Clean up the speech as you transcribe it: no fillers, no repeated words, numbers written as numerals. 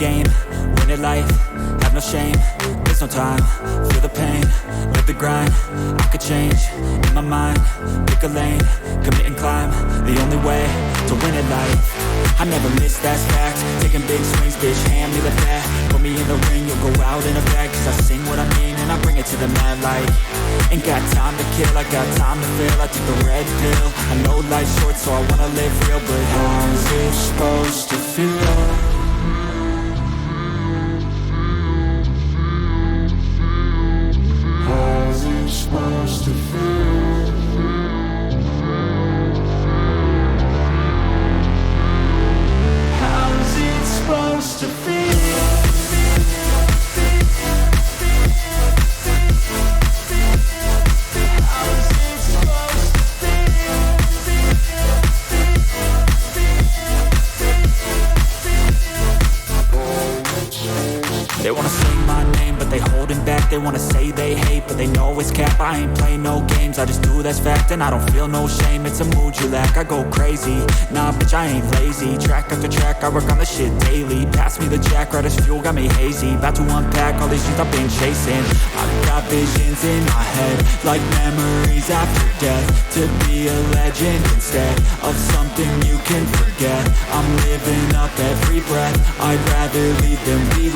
game, win at life, have no shame. There's no time, feel the pain, live the grind. I could change, in my mind, pick a lane, commit and climb. The only way to win at life. I never miss, that's fact. Taking big swings, bitch, hand me the bat. Put me in the ring, you'll go out in a bag. Cause I sing what I mean and I bring it to the mad light. Ain't got time to kill, I got time to feel. I took the red pill, I know life's short so I wanna live real. But how's it supposed to feel? How's it supposed to feel? How's it supposed to feel? They wanna say my name, but they holding back. They wanna say they hate, but they know it's cap. I ain't play no games, I just do that's fact. And I don't feel no shame, it's a mood you lack. I go crazy, nah bitch I ain't lazy. Track after track, I work on the shit daily. Pass me the jack, right as fuel, got me hazy. About to unpack all these things I've been chasing. I've got visions in my head, like memories after death. To be a legend instead of something you can forget. I'm living up every breath, I'd rather lead than be